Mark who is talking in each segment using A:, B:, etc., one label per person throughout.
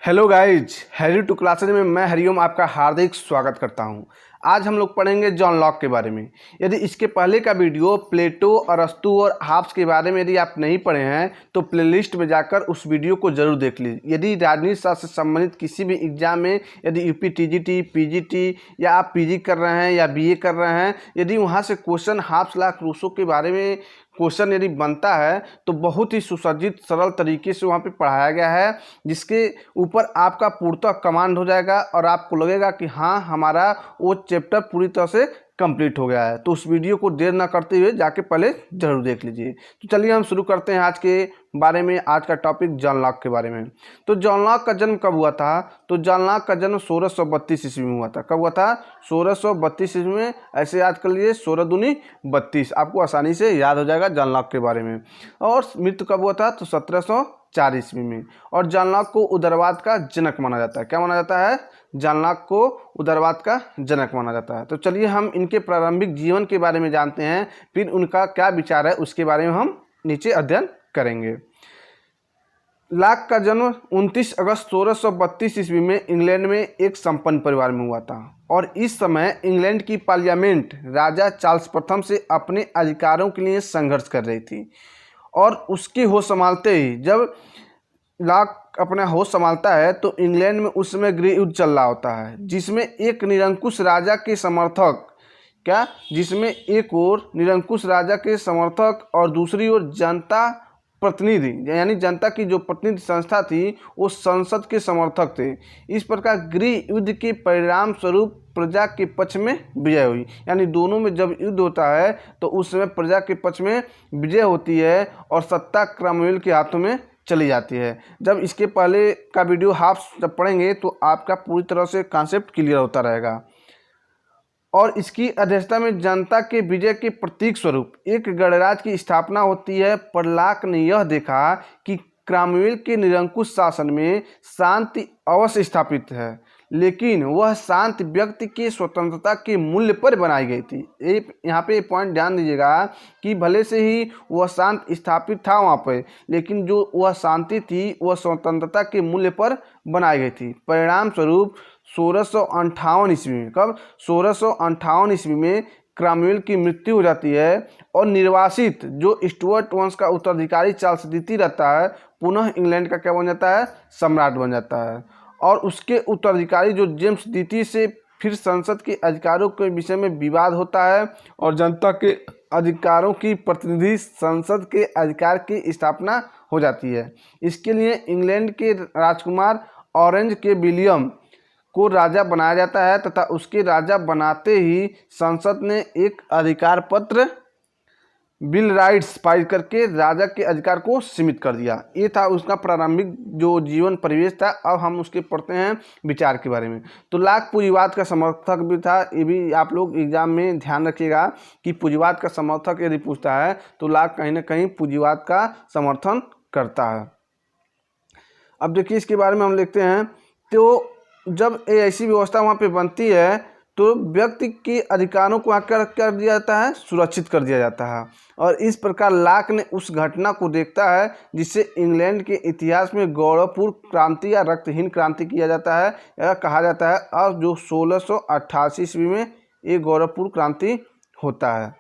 A: Hello guys, Harry to classes में मैं हरिओम आपका हार्दिक स्वागत करता हूं। आज हम लोग पढ़ेंगे जॉन लॉक के बारे में। यदि इसके पहले का वीडियो प्लेटो, अरस्तू और हाब्स के बारे में यदि आप नहीं पढ़े हैं तो प्लेलिस्ट में जाकर उस वीडियो को जरूर देख लीजिए। यदि राजनीति शास्त्र से संबंधित किसी भी एग्जाम में यदि यूपी टीजीटी, पीजीटी या आप पीजी कर रहे हैं या बीए कर रहे हैं, यदि वहाँ से क्वेश्चन हाब्स ला रूसो के बारे में क्वेश्चन यदि बनता है तो बहुत ही सुसज्जित सरल तरीके से वहाँ पे पढ़ाया गया है, जिसके ऊपर आपका पूर्णतः कमांड हो जाएगा और आपको लगेगा कि हाँ, हमारा वो चैप्टर पूरी तरह से कंप्लीट हो गया है। तो उस वीडियो को देर ना करते हुए जाके पहले ज़रूर देख लीजिए। तो चलिए हम शुरू करते हैं आज के बारे में। आज का टॉपिक जॉन लॉक के बारे में। तो जॉन लॉक का जन्म कब हुआ था? तो जॉन लॉक का जन्म 1632 ईस्वी में हुआ था। कब हुआ था? 1632 ईस्वी में। ऐसे याद कर लीजिए, 16 दूनी 32, आपको आसानी से याद हो जाएगा जॉन लॉक के बारे में। और मृत्यु कब हुआ था? तो 1704 ईस्वी में। और जॉन लॉक को उदारवाद का जनक माना जाता है। क्या माना जाता है? जॉन लॉक को उदारवाद का जनक माना जाता है। तो चलिए हम इनके प्रारंभिक जीवन के बारे में जानते हैं, फिर उनका क्या विचार है उसके बारे में हम नीचे अध्ययन करेंगे। लॉक का जन्म 29 अगस्त 1632 ईस्वी में इंग्लैंड में एक संपन्न परिवार में हुआ था। और इस समय इंग्लैंड की पार्लियामेंट राजा चार्ल्स प्रथम से अपने अधिकारों के लिए संघर्ष कर रही थी। और उसके होश संभालते ही जब लॉक अपना होश संभालता है तो इंग्लैंड में उस समय गृह युद्ध चल रहा होता है, जिसमें एक निरंकुश राजा के समर्थक जिसमें एक ओर निरंकुश राजा के समर्थक और दूसरी ओर जनता प्रतिनिधि, यानी जनता की जो प्रतिनिधि संस्था थी, वो संसद के समर्थक थे। इस प्रकार गृह युद्ध के परिणाम स्वरूप प्रजा के पक्ष में विजय हुई। यानी दोनों में जब युद्ध होता है तो उस समय प्रजा के पक्ष में विजय होती है और सत्ता क्रमवेल के हाथों में चली जाती है। जब इसके पहले का वीडियो हाफ जब पढ़ेंगे तो आपका पूरी तरह से कॉन्सेप्ट क्लियर होता रहेगा। और इसकी अध्यक्षता में जनता के विजय के प्रतीक स्वरूप एक गणराज्य की स्थापना होती है। पर लॉक ने यह देखा कि क्रॉमवेल के निरंकुश शासन में शांति अवश्य स्थापित है, लेकिन वह शांति व्यक्ति की स्वतंत्रता के मूल्य पर बनाई गई थी। यहाँ पे पॉइंट ध्यान दीजिएगा कि भले से ही वह शांति स्थापित था वहाँ पे, लेकिन जो वह शांति थी वह स्वतंत्रता के मूल्य पर बनाई गई थी। परिणाम स्वरूप 1658 ईस्वी में, कब? 1658 ईस्वी में क्रॉमवेल की मृत्यु हो जाती है और निर्वासित जो स्टुअर्ट वंश का उत्तराधिकारी चार्ल्स द्वितीय रहता है, पुनः इंग्लैंड का क्या बन जाता है? सम्राट बन जाता है। और उसके उत्तराधिकारी जो जेम्स द्वितीय से फिर संसद के अधिकारों के विषय में विवाद होता है और जनता के अधिकारों की प्रतिनिधि संसद के अधिकार की स्थापना हो जाती है। इसके लिए इंग्लैंड के राजकुमार ऑरेंज के विलियम को राजा बनाया जाता है तथा उसके राजा बनाते ही संसद ने एक अधिकार पत्र बिल राइट्स पारित करके राजा के अधिकार को सीमित कर दिया। ये था उसका प्रारंभिक जो जीवन परिवेश था। अब हम उसके पढ़ते हैं विचार के बारे में। तो लॉक पूंजीवाद का समर्थक भी था। ये भी आप लोग एग्जाम में ध्यान रखिएगा कि पूंजीवाद का समर्थक यदि पूछता है तो लॉक कहीं ना कहीं पूंजीवाद का समर्थन करता है। अब देखिए इसके बारे में हम लिखते हैं। तो जब ऐसी व्यवस्था वहाँ पे बनती है तो व्यक्ति के अधिकारों को क्या कर दिया जाता है? सुरक्षित कर दिया जाता है। और इस प्रकार लॉक ने उस घटना को देखता है जिससे इंग्लैंड के इतिहास में गौरवपूर्ण क्रांति या रक्तहीन क्रांति किया जाता है या कहा जाता है। और जो 1688 ईस्वी में ये गौरवपूर्ण क्रांति होता है।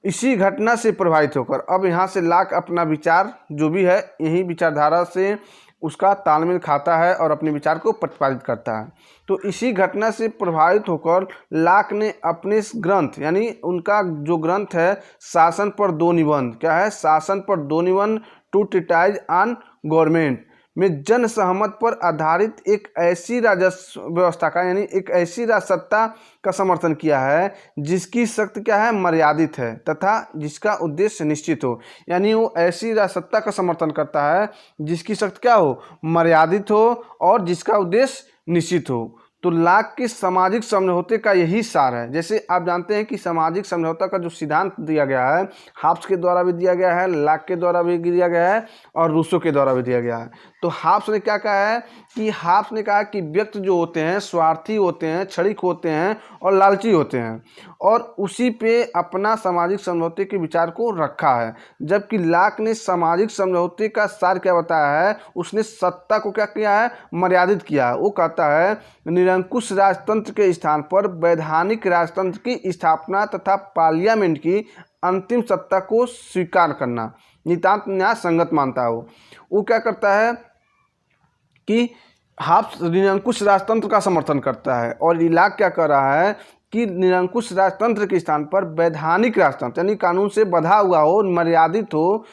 A: इसी घटना से प्रभावित होकर अब यहाँ से लॉक अपना विचार जो भी है यही विचारधारा से उसका तालमेल खाता है और अपने विचार को प्रतिपादित करता है। तो इसी घटना से प्रभावित होकर लॉक ने अपने ग्रंथ, यानी उनका जो ग्रंथ है शासन पर दो निबंध, क्या है? शासन पर दो निबंध, टू ट्रीटाइज ऑन गवर्नमेंट में जन सहमत पर आधारित एक ऐसी राजस्व व्यवस्था का, यानी एक ऐसी राजसत्ता का समर्थन किया है जिसकी शक्ति क्या है? मर्यादित है तथा जिसका उद्देश्य निश्चित हो। यानी वो ऐसी राजसत्ता का समर्थन करता है जिसकी शक्ति क्या हो? मर्यादित हो और जिसका उद्देश्य निश्चित हो। तो लॉक के सामाजिक समझौते का यही सार है। जैसे आप जानते हैं कि सामाजिक समझौता का जो सिद्धांत दिया गया है हाब्स के द्वारा भी दिया गया है, लॉक के द्वारा भी दिया गया है और रूसो के द्वारा भी दिया गया है। तो हाब्स ने क्या कहा है कि हाब्स ने कहा कि व्यक्ति जो होते हैं स्वार्थी होते हैं, क्षणिक होते हैं और लालची होते हैं, और उसी पे अपना सामाजिक समझौते के विचार को रखा है। जबकि लॉक ने सामाजिक समझौते का सार क्या बताया है, उसने सत्ता को क्या किया है, मर्यादित किया है। वो कहता है निरंकुश राजतंत्र के स्थान पर वैधानिक राजतंत्र की स्थापना तथा पार्लियामेंट की अंतिम सत्ता को स्वीकार करना नितांत न्याय संगत मानता है। वो क्या करता है कि हाब्स निरंकुश राजतंत्र का समर्थन करता है, और लॉक क्या कर रहा है कि निरंकुश राजतंत्र के स्थान पर वैधानिक राजतंत्र यानी कानून से बंधा हुआ हो, मर्यादित हो,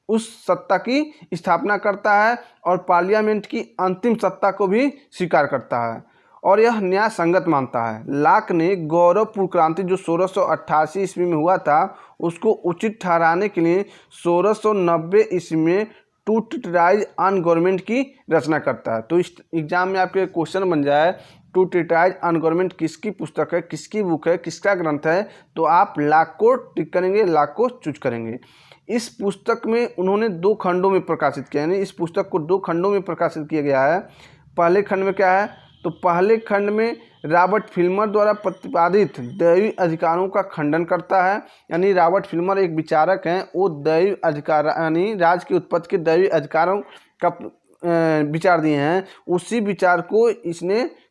A: उस सत्ता की स्थापना करता है और पार्लियामेंट की अंतिम सत्ता को भी स्वीकार करता है, और यह न्याय संगत मानता है। लॉक ने गौरवपूर्ण क्रांति जो 1688 ईस्वी में हुआ था उसको उचित ठहराने के लिए 1690 ईस्वी में टू टिटराइज ऑन गवर्नमेंट की रचना करता है। तो इस एग्जाम में आपके क्वेश्चन बन जाए टू टिटराइज ऑन गवर्नमेंट किसकी पुस्तक है, किसकी बुक है, किसका ग्रंथ है, तो आप लॉक को टिक करेंगे, लॉक को चूज करेंगे। इस पुस्तक में उन्होंने 2 खंडों में प्रकाशित किया, यानी इस पुस्तक को 2 खंडों में प्रकाशित किया गया है। पहले खंड में क्या है, तो पहले खंड में रॉबर्ट फिल्मर द्वारा प्रतिपादित दैवी अधिकारों का खंडन करता है, यानी रॉबर्ट फिल्मर एक विचारक हैं, वो दैवी अधिकार यानी राज्य की उत्पत्ति के दैवी अधिकारों का विचार दिए हैं। उसी विचार को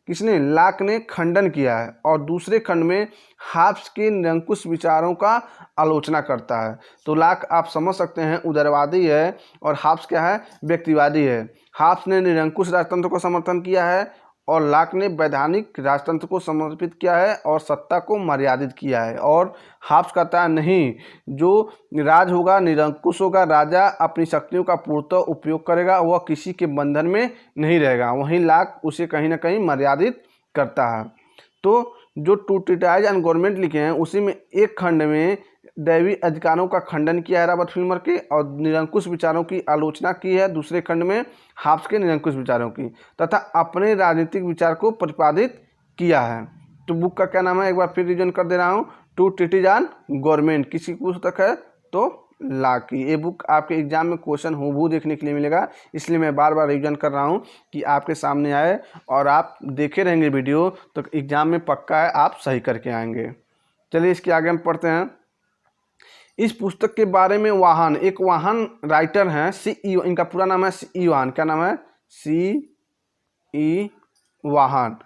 A: किसने लॉक ने खंडन किया है, और दूसरे खंड में हाब्स के निरंकुश विचारों का आलोचना करता है। तो लॉक आप समझ सकते हैं उदारवादी है और हाब्स क्या है, व्यक्तिवादी है। हाब्स ने निरंकुश राजतंत्र को समर्थन किया है और लॉक ने वैधानिक राजतंत्र को समर्पित किया है और सत्ता को मर्यादित किया है। और हाब्स कहता है नहीं, जो राज होगा निरंकुश होगा, राजा अपनी शक्तियों का पूर्णतः उपयोग करेगा, वह किसी के बंधन में नहीं रहेगा। वहीं लॉक उसे कहीं ना कहीं मर्यादित करता है। तो जो टू टिटराइज ऑन गवर्नमेंट लिखे हैं उसी में एक खंड में दैवी अधिकारों का खंडन किया है रॉबर्ट फिल्मर के, और निरंकुश विचारों की आलोचना की है दूसरे खंड में हाब्स के निरंकुश विचारों की, तथा अपने राजनीतिक विचार को प्रतिपादित किया है। तो बुक का क्या नाम है, एक बार फिर रिवीजन कर दे रहा हूँ, टू टिटराइज ऑन गवर्नमेंट किसी पुस्तक है, तो लॉक की। ये बुक आपके एग्जाम में क्वेश्चन हूबहू देखने के लिए मिलेगा, इसलिए मैं बार बार रिवीजन कर रहा हूँ कि आपके सामने आए, और आप देखे रहेंगे वीडियो तो एग्जाम में पक्का है आप सही करके आएंगे। चलिए इसके आगे हम पढ़ते हैं। इस पुस्तक के बारे में एक वाहन राइटर हैं C.E. इनका पूरा नाम है C.E. वाहन। क्या नाम है, C.E. वाहन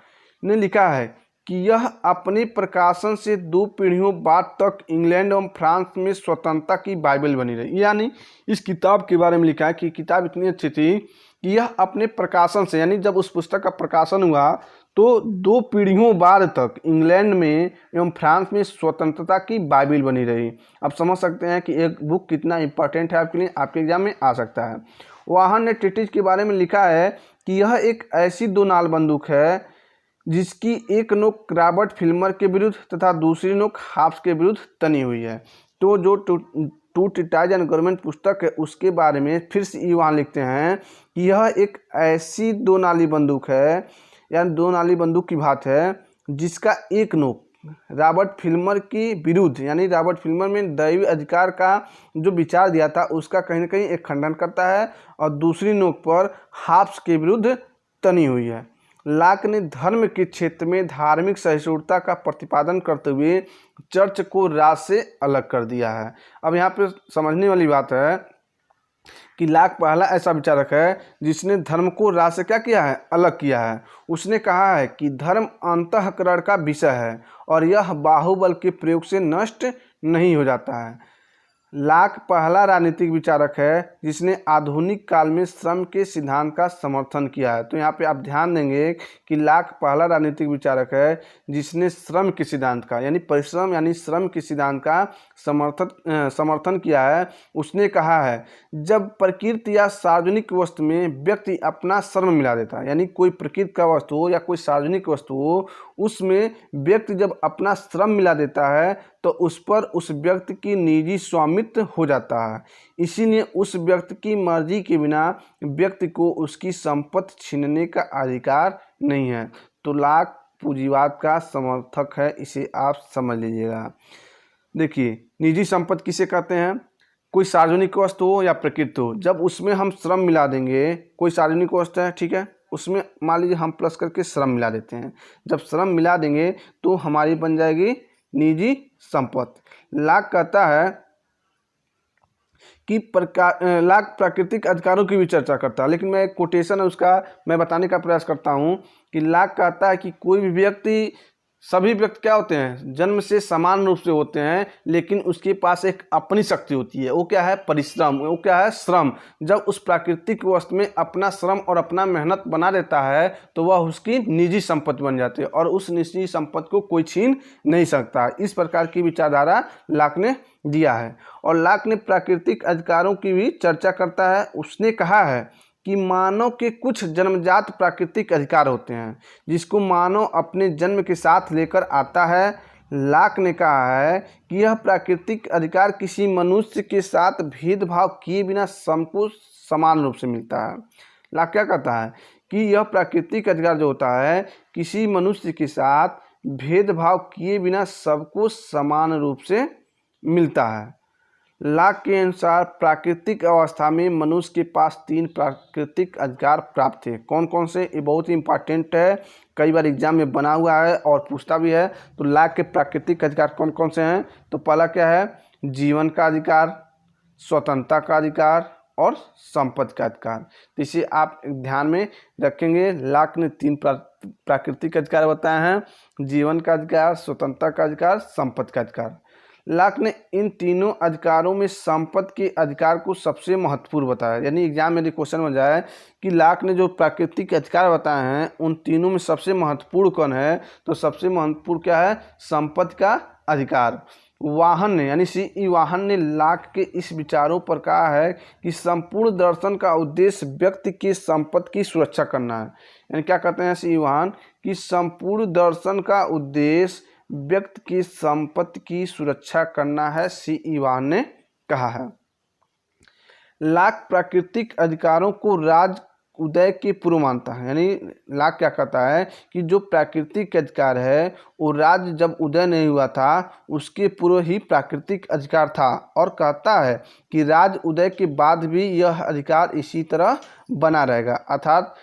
A: ने लिखा है कि यह अपने प्रकाशन से 2 पीढ़ियों बाद तक इंग्लैंड एवं फ्रांस में स्वतंत्रता की बाइबल बनी रही। यानी इस किताब के बारे में लिखा है कि किताब इतनी अच्छी थी कि यह अपने प्रकाशन से, यानी जब उस पुस्तक का प्रकाशन हुआ तो 2 पीढ़ियों बाद तक इंग्लैंड में एवं फ्रांस में स्वतंत्रता की बाइबल बनी रही। अब समझ सकते हैं कि एक बुक कितना इंपॉर्टेंट है आपके लिए, आपके एग्जाम में आ सकता है। वाहन ने टिटिज के बारे में लिखा है कि यह एक ऐसी 2 नाल बंदूक है जिसकी एक नोक रॉबर्ट फिल्मर के विरुद्ध तथा दूसरी नोक हाब्स के विरुद्ध तनी हुई है। तो जो टू टिटराइज ऑन गवर्नमेंट पुस्तक है उसके बारे में फिर से वहाँ लिखते हैं कि यह एक ऐसी 2 नाली बंदूक है, यानी 2 नाली बंदूक की बात है, जिसका एक नोक रॉबर्ट फिल्मर के विरुद्ध, यानी रॉबर्ट फिल्मर में दैवी अधिकार का जो विचार दिया था उसका कहीं ना कहीं एक खंडन करता है, और दूसरी नोक पर हाब्स के विरुद्ध तनी हुई है। लॉक ने धर्म के क्षेत्र में धार्मिक सहिष्णुता का प्रतिपादन करते हुए चर्च को राज से अलग कर दिया है। अब यहाँ पे समझने वाली बात है कि लॉक पहला ऐसा विचारक है जिसने धर्म को राज से क्या किया है, अलग किया है। उसने कहा है कि धर्म अंतःकरण का विषय है और यह बाहुबल के प्रयोग से नष्ट नहीं हो जाता है। लॉक पहला राजनीतिक विचारक है जिसने आधुनिक काल में श्रम के सिद्धांत का समर्थन किया है। तो यहाँ पे आप ध्यान देंगे कि लॉक पहला राजनीतिक विचारक है जिसने श्रम के सिद्धांत का, यानी परिश्रम यानी श्रम के सिद्धांत का समर्थन किया है। उसने कहा है जब प्रकृति या सार्वजनिक वस्तु में व्यक्ति अपना श्रम मिला देता है, यानी कोई प्रकृति का वस्तु हो या कोई सार्वजनिक वस्तु हो, उसमें व्यक्ति जब अपना श्रम मिला देता है तो उस पर उस व्यक्ति की निजी स्वामित्व हो जाता है। इसीलिए उस व्यक्ति की मर्जी के बिना व्यक्ति को उसकी संपत्ति छीनने का अधिकार नहीं है। तो लॉक पूंजीवाद का समर्थक है, इसे आप समझ लीजिएगा। देखिए निजी संपत्ति किसे कहते हैं, कोई सार्वजनिक वस्तु हो या प्रकृति हो, जब उसमें हम श्रम मिला देंगे, कोई सार्वजनिक वस्तु है, ठीक है, उसमें मान लीजिए हम प्लस करके श्रम मिला देते हैं, जब श्रम मिला देंगे तो हमारी बन जाएगी निजी संपत्ति। लाक कहता है कि लाक प्राकृतिक अधिकारों की भी चर्चा करता है, लेकिन मैं एक कोटेशन है उसका मैं बताने का प्रयास करता हूँ कि लाक कहता है कि कोई भी व्यक्ति, सभी व्यक्ति क्या होते हैं, जन्म से समान रूप से होते हैं, लेकिन उसके पास एक अपनी शक्ति होती है, वो क्या है, परिश्रम, वो क्या है, श्रम। जब उस प्राकृतिक वस्तु में अपना श्रम और अपना मेहनत बना देता है तो वह उसकी निजी संपत्ति बन जाती है और उस निजी संपत्ति को कोई छीन नहीं सकता। इस प्रकार की विचारधारा लाक ने दिया है। और लाक ने प्राकृतिक अधिकारों की भी चर्चा करता है। उसने कहा है कि मानव के कुछ जन्मजात प्राकृतिक अधिकार होते हैं जिसको मानव अपने जन्म के साथ लेकर आता है। लाक ने कहा है कि यह प्राकृतिक अधिकार किसी मनुष्य के साथ भेदभाव किए बिना सबको समान रूप से मिलता है। लाक क्या कहता है कि यह प्राकृतिक अधिकार जो होता है किसी मनुष्य के साथ भेदभाव किए बिना सबको समान रूप से मिलता है। लाक के अनुसार प्राकृतिक अवस्था में मनुष्य के पास 3 प्राकृतिक अधिकार प्राप्त थे। कौन कौन से, ये बहुत ही इंपॉर्टेंट है, कई बार एग्जाम में बना हुआ है और पूछता भी है। तो लाक के प्राकृतिक अधिकार कौन कौन से हैं? तो पहला क्या है, जीवन का अधिकार, स्वतंत्रता का अधिकार और संपत्ति का अधिकार। तो इसे आप ध्यान में रखेंगे। लाक ने 3 प्राकृतिक अधिकार बताए हैं, जीवन का अधिकार, स्वतंत्रता का अधिकार, संपत्ति का अधिकार। लाक ने इन तीनों अधिकारों में संपत्ति के अधिकार को सबसे महत्वपूर्ण बताया। यानी एग्जाम में यदि क्वेश्चन बन जाए कि लाक ने जो प्राकृतिक अधिकार बताए हैं उन तीनों में सबसे महत्वपूर्ण कौन है, तो सबसे महत्वपूर्ण क्या है, संपत्ति का अधिकार। वाहन ने यानी सी वाहन ने लाक के इस विचारों पर कहा है कि संपूर्ण दर्शन का उद्देश्य व्यक्ति की संपत्ति की सुरक्षा करना है। यानी क्या कहते हैं सी वाहन कि संपूर्ण दर्शन का उद्देश्य व्यक्ति की संपत्ति की सुरक्षा करना है, सी वाहन ने कहा है। लाक प्राकृतिक अधिकारों को राज उदय के पूर्व मानता है। यानी लाक क्या कहता है कि जो प्राकृतिक अधिकार है वो राज्य जब उदय नहीं हुआ था उसके पूर्व ही प्राकृतिक अधिकार था, और कहता है कि राज्य उदय के बाद भी यह अधिकार इसी तरह बना रहेगा। अर्थात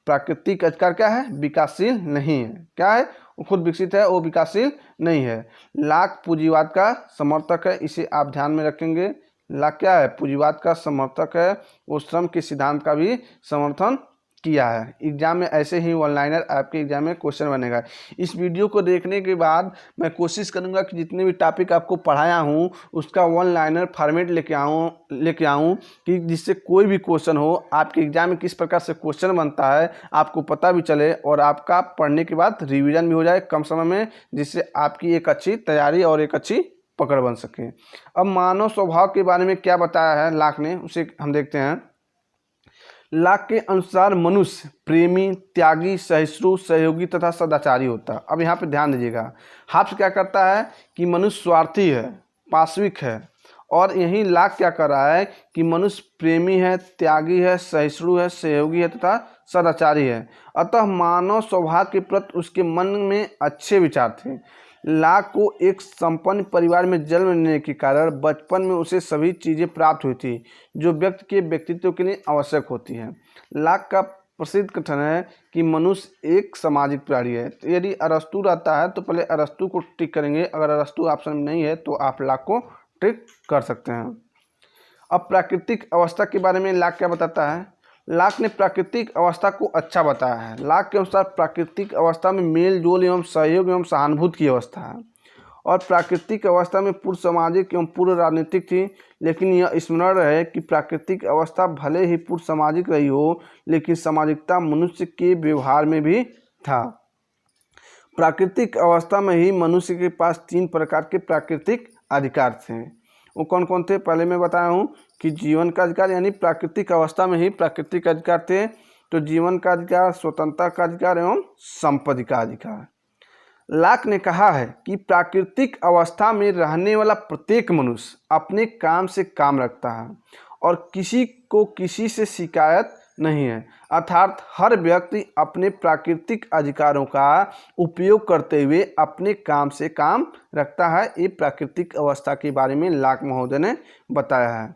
A: प्राकृतिक अधिकार क्या है, विकासशील नहीं है। क्या है, वो खुद विकसित है, वो विकासशील नहीं है। लाक पूंजीवाद का समर्थक है, इसे आप ध्यान में रखेंगे। लाक क्या है, पूंजीवाद का समर्थक है। वो श्रम के सिद्धांत का भी समर्थन किया है। एग्जाम में ऐसे ही वन लाइनर आपके एग्जाम में क्वेश्चन बनेगा। इस वीडियो को देखने के बाद मैं कोशिश करूंगा कि जितने भी टॉपिक आपको पढ़ाया हूं उसका वन लाइनर फॉर्मेट लेके आऊं कि जिससे कोई भी क्वेश्चन हो आपके एग्जाम में किस प्रकार से क्वेश्चन बनता है आपको पता भी चले और आपका पढ़ने के बाद रिविजन भी हो जाए कम समय में, जिससे आपकी एक अच्छी तैयारी और एक अच्छी पकड़ बन सके। अब मानव स्वभाव के बारे में क्या बताया है लाक ने, उसे हम देखते हैं। लाक के अनुसार मनुष्य प्रेमी, त्यागी, सहिष्णु, सहयोगी तथा सदाचारी होता है। अब यहाँ पे ध्यान दीजिएगा, हाब्स क्या करता है कि मनुष्य स्वार्थी है, पाशविक है, और यही लाक क्या कर रहा है कि मनुष्य प्रेमी है, त्यागी है, सहिष्णु है, सहयोगी है तथा सदाचारी है। अतः मानव स्वभाव के प्रति उसके मन में अच्छे विचार थे। लाक को एक संपन्न परिवार में जन्म लेने के कारण बचपन में उसे सभी चीज़ें प्राप्त हुई थी जो व्यक्ति के व्यक्तित्व के लिए आवश्यक होती हैं। लाक का प्रसिद्ध कथन है कि मनुष्य एक सामाजिक प्राणी है। तो यदि अरस्तु रहता है तो पहले अरस्तु को टिक करेंगे, अगर अरस्तु ऑप्शन में नहीं है तो आप लाक को टिक कर सकते हैं। अब प्राकृतिक अवस्था के बारे में लाक क्या बताता है। लाक ने प्राकृतिक अवस्था को अच्छा बताया है। लाक के अनुसार प्राकृतिक अवस्था में मेल जोल एवं सहयोग एवं सहानुभूति की अवस्था है, और प्राकृतिक अवस्था में पूर्व सामाजिक एवं पूर्व राजनीतिक थी। लेकिन यह स्मरण रहे कि प्राकृतिक अवस्था भले ही पूर्व सामाजिक रही हो, लेकिन सामाजिकता मनुष्य के व्यवहार में भी था। प्राकृतिक अवस्था में ही मनुष्य के पास 3 प्रकार के प्राकृतिक अधिकार थे। वो कौन कौन थे, पहले मैं बताया हूँ कि जीवन का अधिकार, यानी प्राकृतिक अवस्था में ही प्राकृतिक अधिकार थे। तो जीवन का अधिकार, स्वतंत्रता का अधिकार एवं संपत्ति का अधिकार। लाक ने कहा है कि प्राकृतिक अवस्था में रहने वाला प्रत्येक मनुष्य अपने काम से काम रखता है और किसी को किसी से शिकायत नहीं है। अर्थात हर व्यक्ति अपने प्राकृतिक अधिकारों का उपयोग करते हुए अपने काम से काम रखता है। ये प्राकृतिक अवस्था के बारे में लॉक महोदय ने बताया है।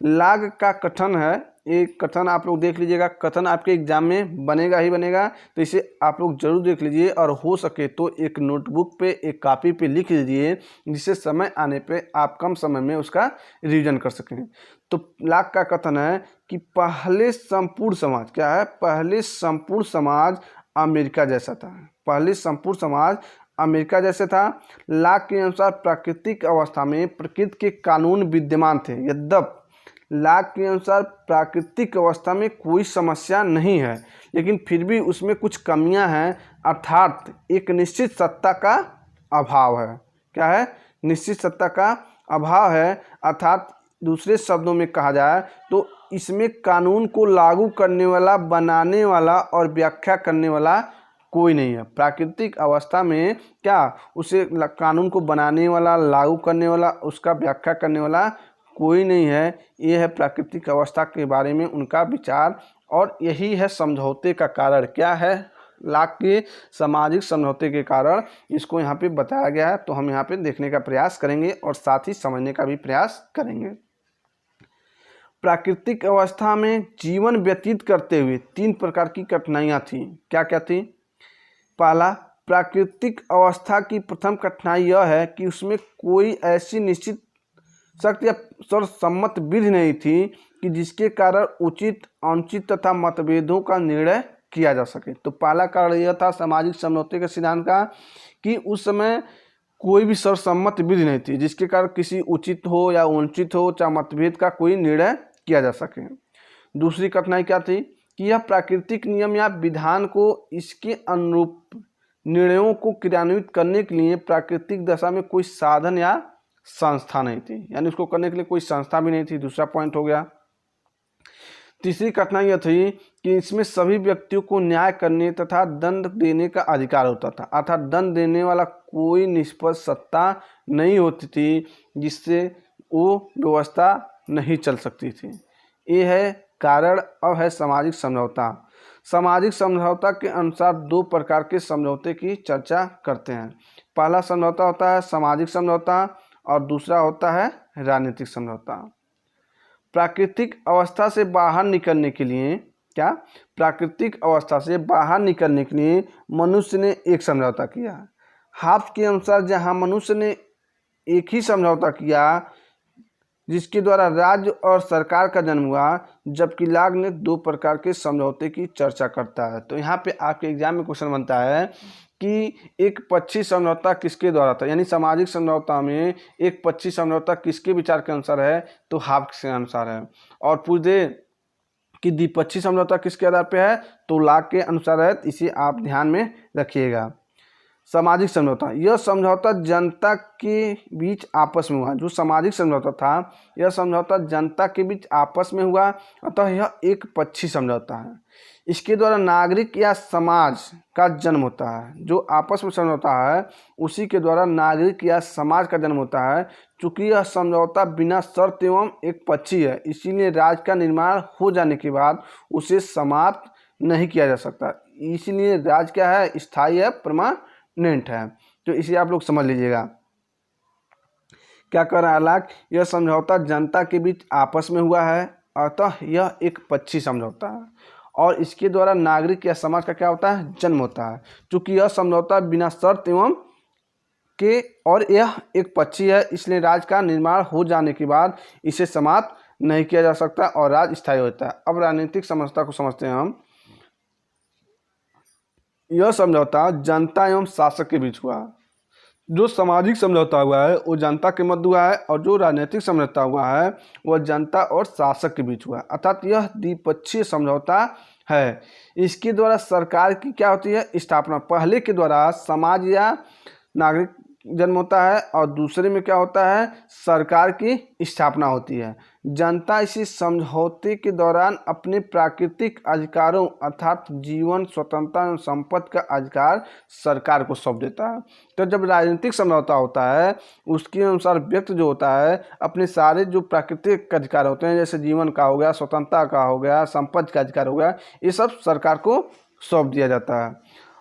A: लॉक का कथन है, एक कथन आप लोग देख लीजिएगा, कथन आपके एग्जाम में बनेगा ही बनेगा, तो इसे आप लोग जरूर देख लीजिए और हो सके तो एक नोटबुक पे, एक कॉपी पे लिख लीजिए, जिससे समय आने पे आप कम समय में उसका रिवीजन कर सकें। तो लॉक का कथन है कि पहले संपूर्ण समाज क्या है, पहले संपूर्ण समाज अमेरिका जैसा था। पहले संपूर्ण समाज अमेरिका जैसे था। लॉक के अनुसार प्राकृतिक अवस्था में प्रकृति के कानून विद्यमान थे। यद्यपि लॉक के अनुसार प्राकृतिक अवस्था में कोई समस्या नहीं है, लेकिन फिर भी उसमें कुछ कमियां हैं, अर्थात एक निश्चित सत्ता का अभाव है। क्या है, निश्चित सत्ता का अभाव है। अर्थात दूसरे शब्दों में कहा जाए तो इसमें कानून को लागू करने वाला, बनाने वाला और व्याख्या करने वाला कोई नहीं है। प्राकृतिक अवस्था में क्या, उसे कानून को बनाने वाला, लागू करने वाला, उसका व्याख्या करने वाला कोई नहीं है। ये है प्राकृतिक अवस्था के बारे में उनका विचार, और यही है समझौते का कारण। क्या है, लॉक के सामाजिक समझौते के कारण इसको यहाँ पे बताया गया है। तो हम यहाँ पे देखने का प्रयास करेंगे और साथ ही समझने का भी प्रयास करेंगे। प्राकृतिक अवस्था में जीवन व्यतीत करते हुए 3 प्रकार की कठिनाइयाँ थीं। क्या क्या थी? पहला, प्राकृतिक अवस्था की प्रथम कठिनाई यह है कि उसमें कोई ऐसी निश्चित सख्त या सर्वसम्मत विधि नहीं थी कि जिसके कारण उचित, अनुचित तथा मतभेदों का निर्णय किया जा सके। तो पहला कारण यह था सामाजिक समझौते के सिद्धांत का कि उस समय कोई भी सर्वसम्मत विधि नहीं थी जिसके कारण किसी उचित हो या अनुचित हो, चाहे मतभेद का कोई निर्णय किया जा सके। दूसरी कठिनाई क्या थी कि यह प्राकृतिक नियम या विधान को इसके अनुरूप निर्णयों को क्रियान्वित करने के लिए प्राकृतिक दशा में कोई साधन या संस्था नहीं थी, यानी उसको करने के लिए कोई संस्था भी नहीं थी। दूसरा पॉइंट हो गया। तीसरी कठिनाई यह थी कि इसमें सभी व्यक्तियों को न्याय करने तथा दंड देने का अधिकार होता था। अर्थात दंड देने वाला कोई निष्पक्ष सत्ता नहीं होती थी जिससे वो व्यवस्था नहीं चल सकती थी। ये है कारण। अब है सामाजिक समझौता। सामाजिक समझौता के अनुसार 2 प्रकार के समझौते की चर्चा करते हैं। पहला समझौता होता है सामाजिक समझौता और दूसरा होता है राजनीतिक समझौता। प्राकृतिक अवस्था से बाहर निकलने के लिए क्या, प्राकृतिक अवस्था से बाहर निकलने के लिए मनुष्य ने एक समझौता किया। हाब्स के अनुसार जहां मनुष्य ने एक ही समझौता किया जिसके द्वारा राज्य और सरकार का जन्म हुआ, जबकि लॉक ने 2 प्रकार के समझौते की चर्चा करता है। तो यहाँ पे आपके एग्जाम में क्वेश्चन बनता है कि एक पक्षी समझौता किसके द्वारा था, यानी सामाजिक समझौता में एक पक्षी समझौता किसके विचार के अनुसार है, तो हाब्स के अनुसार है। और पूछ दे कि द्विपक्षीय समझौता किसके आधार पे है, तो लॉक के अनुसार है। इसे आप ध्यान में रखिएगा। सामाजिक समझौता, यह समझौता जनता के बीच आपस में हुआ। जो सामाजिक समझौता था, यह समझौता जनता के बीच आपस में हुआ, अतः यह एक पक्षी समझौता है। इसके द्वारा नागरिक या समाज का जन्म होता है। जो आपस में समझौता है उसी के द्वारा नागरिक या समाज का जन्म होता है। चूँकि यह समझौता बिना शर्त एवं एक पक्षी है, इसीलिए राज्य का निर्माण हो जाने के बाद उसे समाप्त नहीं किया जा सकता। इसीलिए राज्य क्या है, स्थायी है, परमानेंट है। तो इसे आप लोग समझ लीजिएगा। क्या कर रहा है लॉक, यह समझौता जनता के बीच आपस में हुआ है, अतः यह एक पक्षी समझौता है और इसके द्वारा नागरिक या समाज का क्या होता है, जन्म होता है। चूँकि यह समझौता बिना शर्त एवं के और यह एक पक्षी है, इसलिए राज्य का निर्माण हो जाने के बाद इसे समाप्त नहीं किया जा सकता और राज्य स्थायी होता है। अब राजनीतिक समझौता को समझते हैं हम। यह समझौता जनता एवं शासक के बीच हुआ। जो सामाजिक समझौता हुआ है वो जनता के मध्य हुआ है और जो राजनीतिक समझौता हुआ है वह जनता और शासक के बीच हुआ है। अर्थात यह द्विपक्षीय समझौता है। इसके द्वारा सरकार की क्या होती है, स्थापना। पहले के द्वारा समाज या नागरिक जन्म होता है और दूसरे में क्या होता है, सरकार की स्थापना होती है। जनता इसी समझौते के दौरान अपने प्राकृतिक अधिकारों अर्थात जीवन, स्वतंत्रता एवं संपत्ति का अधिकार सरकार को सौंप देता है। तो जब राजनीतिक समझौता होता है उसके अनुसार व्यक्ति जो होता है अपने सारे जो प्राकृतिक अधिकार होते हैं, जैसे जीवन का हो गया, स्वतंत्रता का हो गया, संपत्ति का अधिकार हो गया, ये सब सरकार को सौंप दिया जाता है।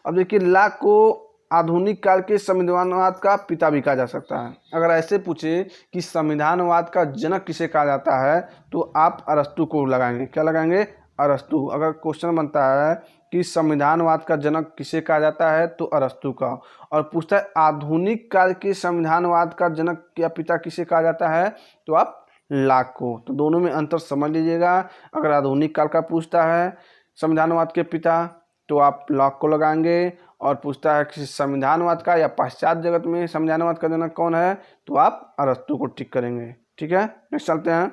A: अब देखिए, लाक को आधुनिक काल के संविधानवाद का पिता भी कहा जा सकता है। अगर ऐसे पूछे कि संविधानवाद का जनक किसे कहा जाता है तो आप अरस्तु को लगाएंगे। क्या लगाएंगे? अरस्तु। अगर क्वेश्चन बनता है कि संविधानवाद का जनक किसे कहा जाता है तो अरस्तु का। और पूछता है आधुनिक काल के संविधानवाद का जनक या पिता किसे कहा जाता है तो आप लाक को। तो दोनों में अंतर समझ लीजिएगा। अगर आधुनिक काल का पूछता है संविधानवाद के पिता तो आप लॉक को लगाएंगे, और पूछता है कि संविधानवाद का या पाश्चात्य जगत में संविधानवाद का जनक कौन है तो आप अरस्तु को टिक करेंगे। ठीक है, नेक्स्ट चलते हैं।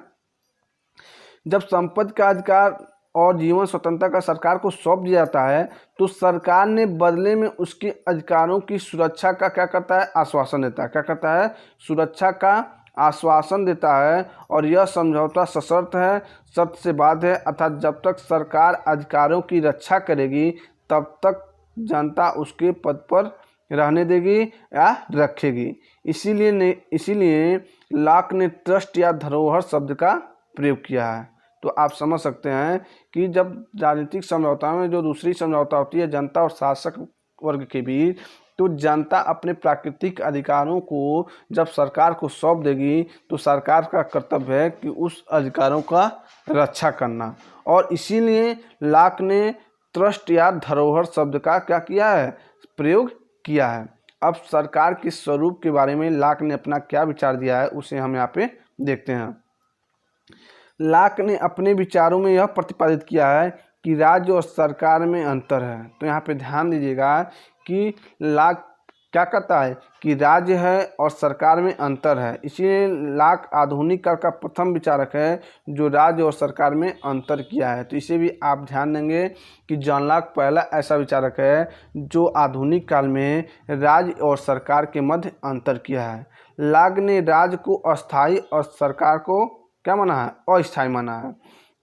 A: जब संपत्ति का अधिकार और जीवन स्वतंत्रता का सरकार को सौंप दिया जाता है तो सरकार ने बदले में उसके अधिकारों की सुरक्षा का क्या करता है, आश्वासन देता है। क्या करता है? सुरक्षा का आश्वासन देता है। और यह समझौता सशर्त है, शर्त से बाध्य है, अर्थात जब तक सरकार अधिकारों की रक्षा करेगी तब तक जनता उसके पद पर रहने देगी या रखेगी। इसीलिए लॉक ने ट्रस्ट या धरोहर शब्द का प्रयोग किया है। तो आप समझ सकते हैं कि जब राजनीतिक समझौता में जो दूसरी समझौता होती है जनता और शासक वर्ग के बीच, तो जनता अपने प्राकृतिक अधिकारों को जब सरकार को सौंप देगी तो सरकार का कर्तव्य है कि उस अधिकारों का रक्षा करना। और इसीलिए लॉक ने ट्रस्ट या धरोहर शब्द का क्या किया है, प्रयोग किया है। अब सरकार के स्वरूप के बारे में लॉक ने अपना क्या विचार दिया है उसे हम यहाँ पे देखते हैं। लॉक ने अपने विचारों में यह प्रतिपादित किया है कि राज्य और सरकार में अंतर है। तो यहाँ पे ध्यान दीजिएगा कि लॉक क्या कहता है कि राज्य है और सरकार में अंतर है। इसीलिए लॉक आधुनिक काल का प्रथम विचारक है जो राज्य और सरकार में अंतर किया है। तो इसे भी आप ध्यान देंगे कि जॉन लॉक पहला ऐसा विचारक है जो आधुनिक काल में राज्य और सरकार के मध्य अंतर किया है। लॉक ने राज्य को अस्थायी और सरकार को क्या माना है, अस्थायी माना है।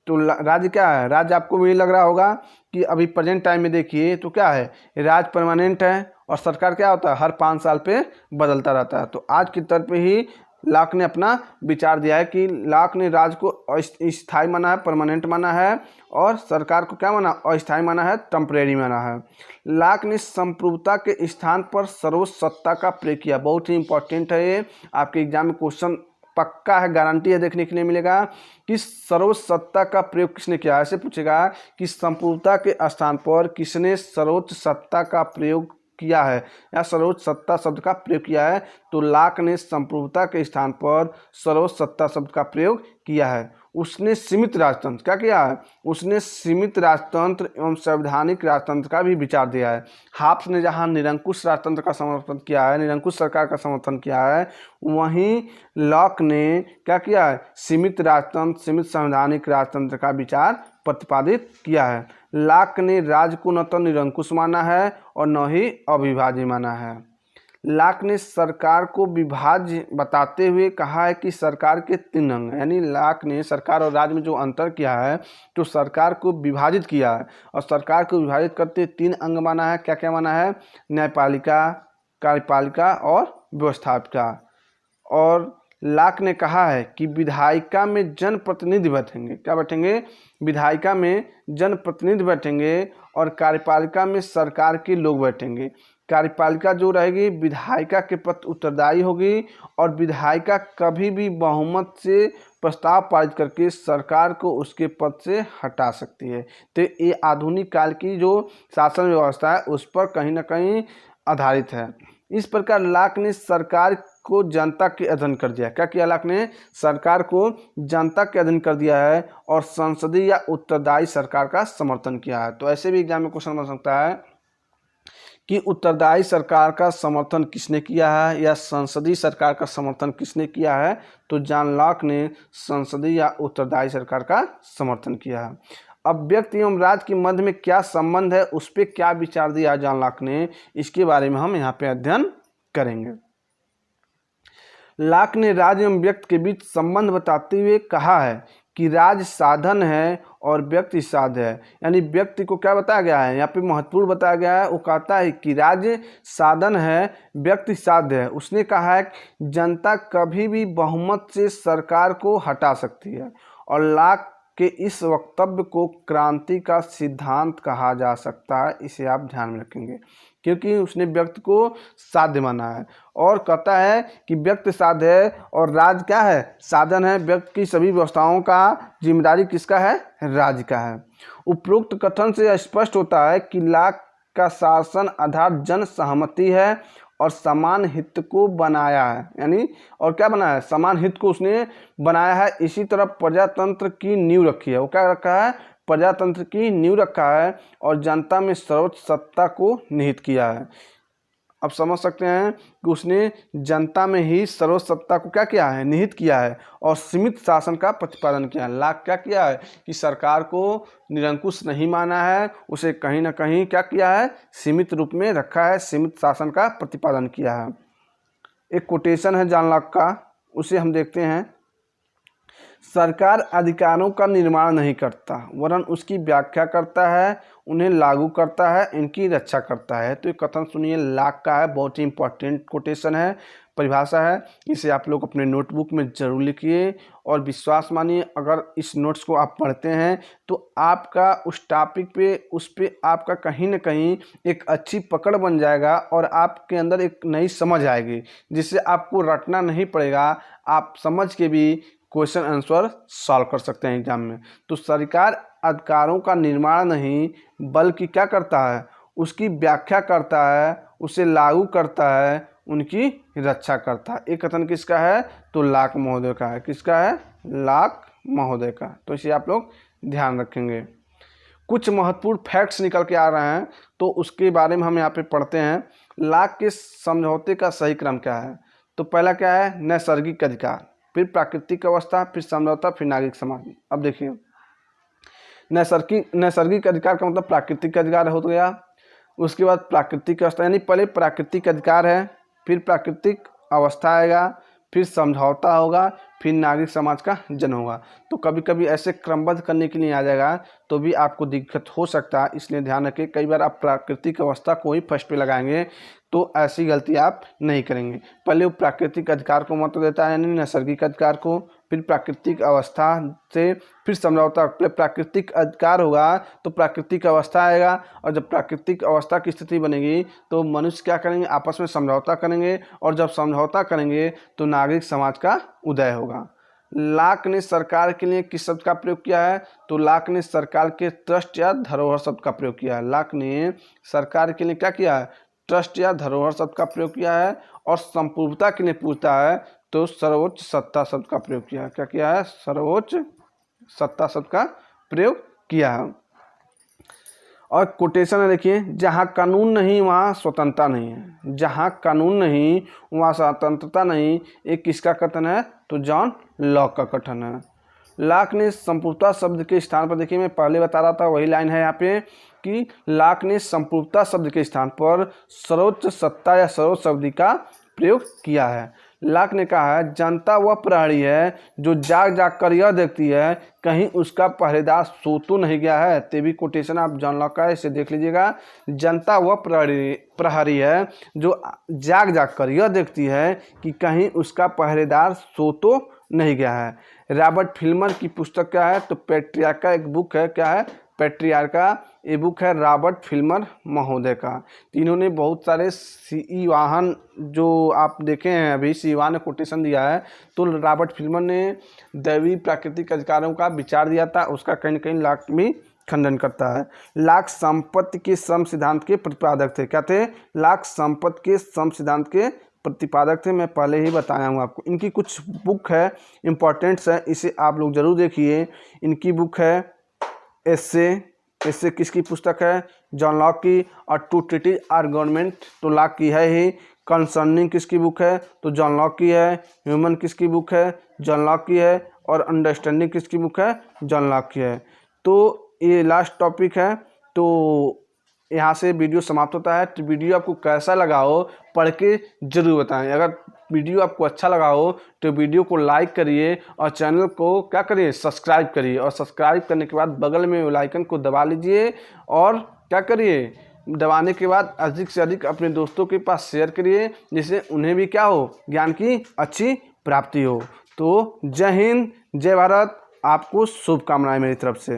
A: तो राज्य क्या है, राज्य आपको भी लग रहा होगा कि अभी प्रेजेंट टाइम में देखिए तो क्या है, राज्य परमानेंट है और सरकार क्या होता है, हर 5 साल पे बदलता रहता है। तो आज की तर्ज पे ही लॉक ने अपना विचार दिया है कि लॉक ने राज्य को स्थायी माना है, परमानेंट माना है, और सरकार को क्या माना, अस्थायी माना है, टेम्परेरी माना है। लॉक ने संप्रभुता के स्थान पर सर्वोच्च सत्ता का प्रयोग किया। बहुत ही इंपॉर्टेंट है ये, आपके एग्जाम में क्वेश्चन पक्का है, गारंटी है, देखने के लिए मिलेगा कि सर्वोच्च सत्ता का प्रयोग किसने किया। ऐसे पूछेगा कि संप्रभुता के स्थान पर किसने सर्वोच्च सत्ता का प्रयोग किया है या सर्वोच्च सत्ता शब्द का प्रयोग किया है, तो लॉक ने संप्रभुता के स्थान पर सर्वोच्च सत्ता शब्द का प्रयोग किया है। उसने सीमित राजतंत्र क्या किया है, उसने सीमित राजतंत्र एवं संवैधानिक राजतंत्र का भी विचार दिया है। हाब्स ने जहां निरंकुश राजतंत्र का समर्थन किया है, निरंकुश सरकार का समर्थन किया है, वहीं लॉक ने क्या किया है, सीमित राजतंत्र, सीमित संवैधानिक राजतंत्र का विचार प्रतिपादित किया है। लॉक ने राज्य को न तो निरंकुश माना है और न ही अविभाज्य माना है। लॉक ने सरकार को विभाज्य बताते हुए कहा है कि सरकार के 3 अंग, यानी लॉक ने सरकार और राज्य में जो अंतर किया है तो सरकार को विभाजित किया है, और सरकार को विभाजित करते 3 अंग माना है। क्या क्या माना है, न्यायपालिका, कार्यपालिका और व्यवस्थापिका। और लॉक ने कहा है कि विधायिका में जनप्रतिनिधि बैठेंगे, क्या बैठेंगे, विधायिका में जनप्रतिनिधि बैठेंगे, और कार्यपालिका में सरकार के लोग बैठेंगे। कार्यपालिका जो रहेगी विधायिका के प्रति उत्तरदायी होगी, और विधायिका कभी भी बहुमत से प्रस्ताव पारित करके सरकार को उसके पद से हटा सकती है। तो ये आधुनिक काल की जो शासन व्यवस्था है उस पर कहीं ना कहीं आधारित है। इस प्रकार लॉक ने सरकार को जनता के अधीन कर दिया। क्या किया लॉक ने, सरकार को जनता के अधीन कर दिया है, और संसदीय या उत्तरदायी सरकार का समर्थन किया है। तो ऐसे भी एग्जाम में क्वेश्चन बन सकता है कि उत्तरदायी सरकार का समर्थन किसने किया है या संसदीय सरकार का समर्थन किसने किया है, तो जॉन लॉक ने संसदीय या उत्तरदायी सरकार का समर्थन किया है। अब व्यक्ति एवं राज्य के मध्य में क्या संबंध है, उस पर क्या विचार दिया जॉन लॉक ने, इसके बारे में हम यहाँ पे अध्ययन करेंगे। लॉक ने राज्य एवं व्यक्ति के बीच संबंध बताते हुए कहा है कि राज्य साधन है और व्यक्ति साध्य है। यानी व्यक्ति को क्या बताया गया है, यहाँ पे महत्वपूर्ण बताया गया है। वो कहता है कि राज्य साधन है, व्यक्ति साध्य है। उसने कहा है कि जनता कभी भी बहुमत से सरकार को हटा सकती है और लॉक के इस वक्तव्य को क्रांति का सिद्धांत कहा जा सकता है। इसे आप ध्यान में रखेंगे क्योंकि उसने व्यक्ति को साध्य माना है और कहता है कि व्यक्ति साध्य है और राज्य क्या है, साधन है। व्यक्ति की सभी व्यवस्थाओं का जिम्मेदारी किसका है, राज्य का है। उपरोक्त कथन से स्पष्ट होता है कि लॉक का शासन आधार जन सहमति है और समान हित को बनाया है। यानी और क्या बनाया है, समान हित को उसने बनाया है। इसी तरह प्रजातंत्र की नींव रखी है। वो क्या रखा है, प्रजातंत्र की नींव रखा है और जनता में सर्वोच्च सत्ता को निहित किया है। अब समझ सकते हैं कि उसने जनता में ही सर्वोच्च सत्ता को क्या किया है, निहित किया है और सीमित शासन का प्रतिपादन किया है। लॉक क्या किया है कि सरकार को निरंकुश नहीं माना है, उसे कहीं ना कहीं क्या किया है, सीमित रूप में रखा है, सीमित शासन का प्रतिपादन किया है। एक कोटेशन है जॉन लॉक का, उसे हम देखते हैं। सरकार अधिकारों का निर्माण नहीं करता वरन उसकी व्याख्या करता है, उन्हें लागू करता है, इनकी रक्षा करता है। तो ये कथन सुनिए, लॉक का है, बहुत ही इंपॉर्टेंट कोटेशन है, परिभाषा है। इसे आप लोग अपने नोटबुक में जरूर लिखिए और विश्वास मानिए अगर इस नोट्स को आप पढ़ते हैं तो आपका उस टॉपिक पे आपका कहीं ना कहीं एक अच्छी पकड़ बन जाएगा और आपके अंदर एक नई समझ आएगी जिससे आपको रटना नहीं पड़ेगा, आप समझ के भी क्वेश्चन आंसर सॉल्व कर सकते हैं एग्जाम में। तो सरकार अधिकारों का निर्माण नहीं बल्कि क्या करता है, उसकी व्याख्या करता है, उसे लागू करता है, उनकी रक्षा करता है। एक कथन किसका है, तो लॉक महोदय का है। किसका है, लॉक महोदय का। तो इसे आप लोग ध्यान रखेंगे। कुछ महत्वपूर्ण फैक्ट्स निकल के आ रहे हैं तो उसके बारे में हम यहाँ पे पढ़ते हैं। लॉक के समझौते का सही क्रम क्या है, तो पहला क्या है, नैसर्गिक अधिकार, फिर प्राकृतिक अवस्था, फिर समझौता, फिर नागरिक समाज। अब देखिए, नैसर्गिक अधिकार का मतलब प्राकृतिक अधिकार हो गया, उसके बाद प्राकृतिक अवस्था, यानी पहले प्राकृतिक अधिकार है, फिर प्राकृतिक अवस्था आएगा, फिर समझौता होगा, फिर नागरिक समाज का जन्म होगा। तो कभी कभी ऐसे क्रमबद्ध करने के लिए आ जाएगा तो भी आपको दिक्कत हो सकता है, इसलिए ध्यान रखें। कई बार आप प्राकृतिक अवस्था को ही फर्स्ट पे लगाएंगे तो ऐसी गलती आप नहीं करेंगे। पहले वो प्राकृतिक अधिकार को महत्व देता है, यानी नैसर्गिक अधिकार को, फिर प्राकृतिक अवस्था से, फिर समझौता। पहले प्राकृतिक अधिकार होगा तो प्राकृतिक अवस्था आएगा और जब प्राकृतिक अवस्था की स्थिति बनेगी तो मनुष्य क्या करेंगे, आपस में समझौता करेंगे और जब समझौता करेंगे तो नागरिक समाज का उदय होगा। लॉक ने सरकार के लिए किस शब्द का प्रयोग किया है, तो लॉक ने सरकार के ट्रस्ट या धरोहर शब्द का प्रयोग किया है। लॉक ने सरकार के लिए क्या किया है, ट्रस्ट या धरोहर शब्द का प्रयोग किया है। और संपूर्णता के लिए पूछता है तो सर्वोच्च सत्ता शब्द का प्रयोग किया है। क्या किया है, सर्वोच्च सत्ता शब्द का प्रयोग किया है। और कोटेशन है देखिए, जहाँ कानून नहीं वहाँ स्वतंत्रता नहीं है, जहाँ कानून नहीं वहाँ स्वतंत्रता नहीं। एक किसका कथन है, तो जॉन लॉक का कथन है। लॉक ने संपूर्णता शब्द के स्थान पर, देखिए मैं पहले बता रहा था वही लाइन है यहाँ पे कि लॉक ने संपूर्णता शब्द के स्थान पर सर्वोच्च सत्ता या सर्वोच्च शब्द का प्रयोग किया है। लॉक ने कहा है, जनता वह प्रहरी है जो जाग जाग कर यह देखती है कहीं उसका पहरेदार सो तो नहीं गया है। ते भी कोटेशन आप जॉन लॉक का है, इसे देख लीजिएगा। जनता वह प्रहरी है जो जाग जाग कर यह देखती है कि कहीं उसका पहरेदार सो तो नहीं गया है। रॉबर्ट फिल्मर की पुस्तक क्या है, तो पैट्रियार्का का एक बुक है। क्या है, पैट्रियार्का, ये बुक है रॉबर्ट फिल्मर महोदय का। इन्होंने बहुत सारे सीई वाहन जो आप देखे हैं अभी, सीई वाहन ने कोटेशन दिया है, तो रॉबर्ट फिल्मर ने दैवीय प्राकृतिक अधिकारों का विचार दिया था, उसका कहीं ना कहीं लॉक भी खंडन करता है। लॉक संपत्ति के श्रम सिद्धांत के प्रतिपादक थे। क्या थे, लॉक संपत्ति के श्रम सिद्धांत के प्रतिपादक थे, मैं पहले ही बताया हूँ आपको। इनकी कुछ बुक है इम्पॉर्टेंट्स है, इसे आप लोग जरूर देखिए। इनकी बुक है एस्से किसकी पुस्तक है, जॉन लॉक की। और टू ट्रीटीज आर्गुमेंट तो लॉक की है ही। कंसर्निंग किसकी बुक है, तो जॉन लॉक की है। ह्यूमन किसकी बुक है, जॉन लॉक की है। और अंडरस्टैंडिंग किसकी बुक है, जॉन लॉक की है। तो ये लास्ट टॉपिक है, तो यहाँ से वीडियो समाप्त होता है। तो वीडियो आपको कैसा लगा हो पढ़ के जरूर बताएं। अगर वीडियो आपको अच्छा लगा हो तो वीडियो को लाइक करिए और चैनल को क्या करिए, सब्सक्राइब करिए। और सब्सक्राइब करने के बाद बगल में बेल आइकन को दबा लीजिए और क्या करिए, दबाने के बाद अधिक से अधिक अपने दोस्तों के पास शेयर करिए, जिससे उन्हें भी क्या हो, ज्ञान की अच्छी प्राप्ति हो। तो जय हिंद, जय भारत, आपको शुभकामनाएं मेरी तरफ से।